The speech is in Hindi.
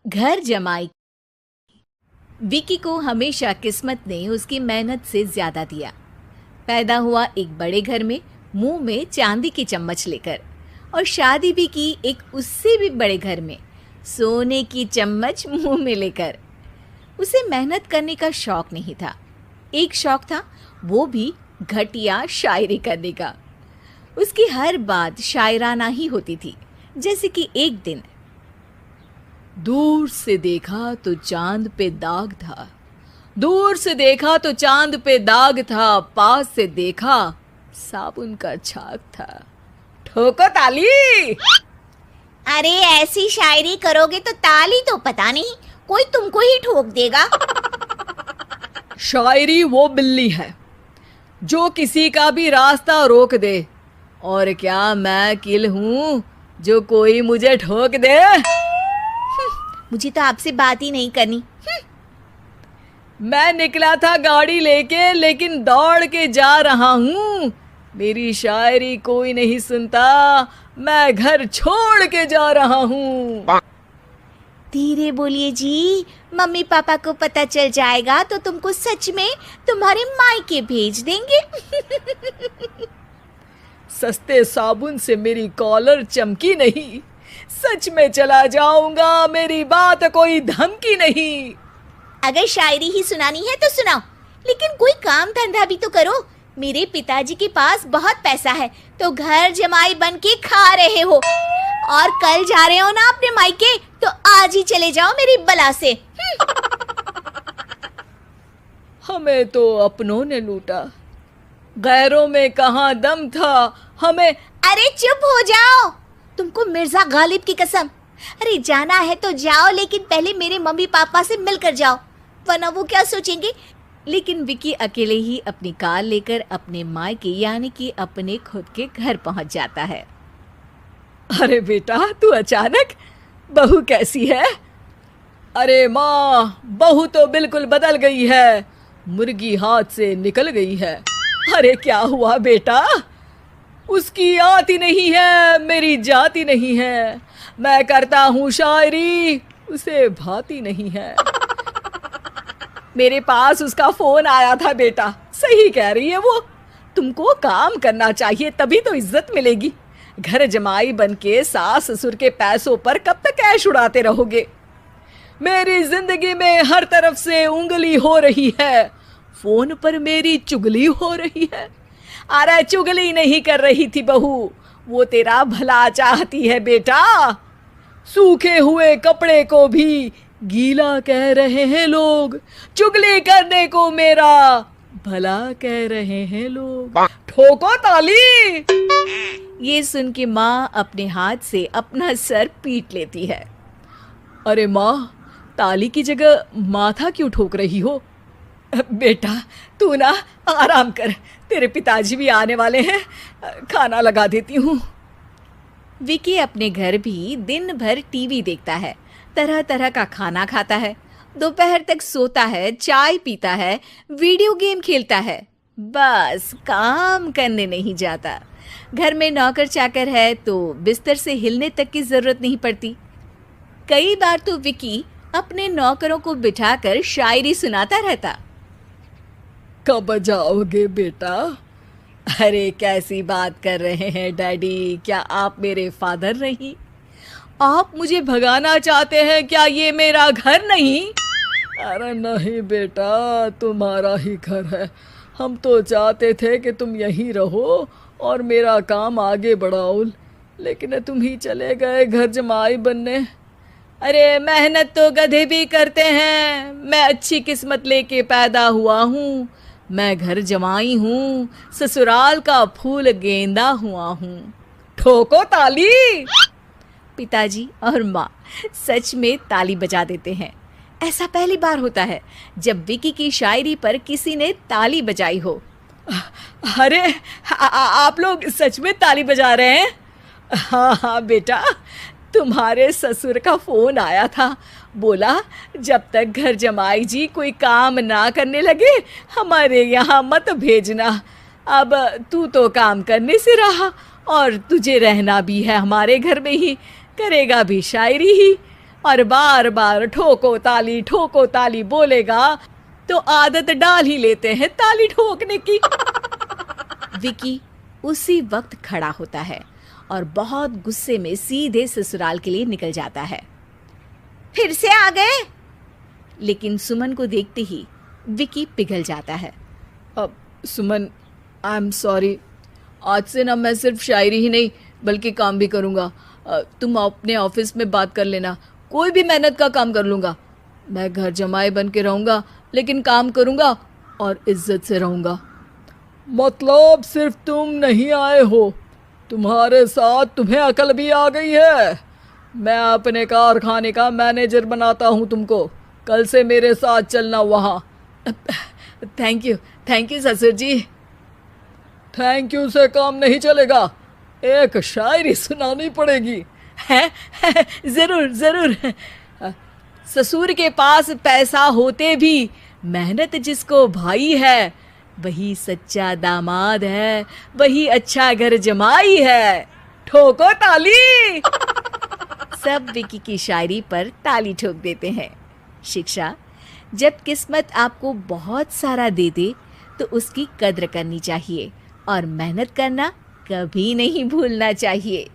घर जमाई। विकी को हमेशा किस्मत ने उसकी मेहनत से ज्यादा दिया। पैदा हुआ एक बड़े घर में, मुंह में चांदी की चम्मच लेकर, और शादी भी की एक उससे भी बड़े घर में, सोने की चम्मच मुंह में लेकर। उसे मेहनत करने का शौक नहीं था। एक शौक था, वो भी घटिया शायरी करने का। उसकी हर बात शायराना ही होती थी। जैसे कि एक दिन, दूर से देखा तो चांद पे दाग था, दूर से देखा तो चांद पे दाग था, पास से देखा साबुन का छाग था। ठोको ताली। अरे ऐसी शायरी करोगे तो ताली तो पता नहीं, कोई तुमको ही ठोक देगा। शायरी वो बिल्ली है जो किसी का भी रास्ता रोक दे, और क्या मैं किल हूं जो कोई मुझे ठोक दे। मुझे तो आपसे बात ही नहीं करनी। मैं निकला था गाड़ी लेके, लेकिन दौड़ के जा रहा हूँ। मेरी शायरी कोई नहीं सुनता, मैं घर छोड़ के जा रहा हूँ। धीरे बोलिए जी, मम्मी पापा को पता चल जाएगा तो तुमको सच में तुम्हारे मायके भेज देंगे। सस्ते साबुन से मेरी कॉलर चमकी नहीं, सच में चला जाऊंगा, मेरी बात कोई धमकी नहीं। अगर शायरी ही सुनानी है तो सुनाओ, लेकिन कोई काम धंधा भी तो करो। मेरे पिताजी के पास बहुत पैसा है, तो घर जमाई बन के खा रहे हो, और कल जा रहे हो ना अपने मायके, तो आज ही चले जाओ मेरी बला से। हमें तो अपनों ने लूटा, गैरों में कहाँ दम था हमें। अरे चुप हो जाओ, तुमको मिर्जा गालिब की कसम। अरे जाना है तो जाओ, लेकिन पहले मेरे मम्मी पापा से मिलकर जाओ, वरना वो क्या सोचेंगे। लेकिन विकी अकेले ही अपनी कार लेकर अपने मायके यानी कि अपने खुद के घर पहुंच जाता है। अरे बेटा, तू अचानक, बहू कैसी है? अरे माँ, बहू तो बिल्कुल बदल गई है, मुर्गी हाथ से निकल गई है। अरे क्या हुआ बेटा? उसकी आती नहीं है, मेरी जाती नहीं है। मैं करता हूँ शायरी, उसे भाती नहीं है। मेरे पास उसका फोन आया था बेटा, सही कह रही है वो। तुमको काम करना चाहिए, तभी तो इज्जत मिलेगी। घर जमाई बनके सास ससुर के पैसों पर कब तक ऐश उड़ाते रहोगे? मेरी जिंदगी में हर तरफ से उंगली हो रही है, फोन पर मेरी चुगली हो रही है। अरे चुगली नहीं कर रही थी बहू, वो तेरा भला चाहती है बेटा। सूखे हुए कपड़े को भी गीला कह रहे हैं लोग, चुगली करने को मेरा भला कह रहे हैं लोग। ठोको ताली। ये सुन के माँ अपने हाथ से अपना सर पीट लेती है। अरे माँ, ताली की जगह माथा क्यों ठोक रही हो? बेटा तू ना आराम कर, तेरे पिताजी भी आने वाले हैं, खाना लगा देती हूँ। विकी अपने घर भी दिन भर टीवी देखता है, तरह तरह का खाना खाता है, दोपहर तक सोता है, चाय पीता है, वीडियो गेम खेलता है, बस काम करने नहीं जाता। घर में नौकर चाकर है तो बिस्तर से हिलने तक की जरूरत नहीं पड़ती। कई बार तो विकी अपने नौकरों को बिठाकर शायरी सुनाता रहता। कब जाओगे बेटा? अरे कैसी बात कर रहे हैं डैडी, क्या आप मेरे फादर नहीं? आप मुझे भगाना चाहते हैं क्या? ये मेरा घर नहीं। अरे नहीं बेटा, तुम्हारा ही घर है। हम तो चाहते थे कि तुम यहीं रहो और मेरा काम आगे बढ़ाओ, लेकिन तुम ही चले गए घर जमाई बनने। अरे मेहनत तो गधे भी करते हैं, मैं अच्छी किस्मत लेके पैदा हुआ हूँ, मैं घर जमाई हूँ, ससुराल का फूल गेंदा हुआ हूँ। ठोको ताली। पिताजी और माँ सच में ताली बजा देते हैं। ऐसा पहली बार होता है जब विकी की शायरी पर किसी ने ताली बजाई हो। अरे आप लोग सच में ताली बजा रहे हैं? हाँ हाँ बेटा, तुम्हारे ससुर का फोन आया था, बोला जब तक घर जमाई जी कोई काम ना करने लगे हमारे यहाँ मत भेजना। अब तू तो काम करने से रहा और तुझे रहना भी है हमारे घर में ही, करेगा भी शायरी ही। और बार बार ठोको ताली बोलेगा तो आदत डाल ही लेते हैं ताली ठोकने की। विकी उसी वक्त खड़ा होता है और बहुत गुस्से में सीधे ससुराल के लिए निकल जाता है। फिर से आ गए? लेकिन सुमन को देखते ही विकी पिघल जाता है। अब सुमन, आई एम सॉरी, आज से ना मैं सिर्फ शायरी ही नहीं बल्कि काम भी करूँगा। तुम अपने ऑफिस में बात कर लेना, कोई भी मेहनत का काम कर लूँगा। मैं घर जमाई बन के रहूँगा लेकिन काम करूँगा और इज्जत से रहूँगा। मतलब सिर्फ तुम नहीं आए हो, तुम्हारे साथ तुम्हें अकल भी आ गई है। मैं अपने कारखाने का मैनेजर बनाता हूँ तुमको, कल से मेरे साथ चलना वहाँ। थैंक यू ससुर जी। थैंक यू से काम नहीं चलेगा, एक शायरी सुनानी पड़ेगी। है? जरूर। ससुर के पास पैसा होते भी मेहनत जिसको भाई है, वही सच्चा दामाद है, वही अच्छा घर जमाई है। ठोको ताली। सब विकी की शायरी पर ताली ठोक देते हैं। शिक्षा: जब किस्मत आपको बहुत सारा दे दे तो उसकी कद्र करनी चाहिए और मेहनत करना कभी नहीं भूलना चाहिए।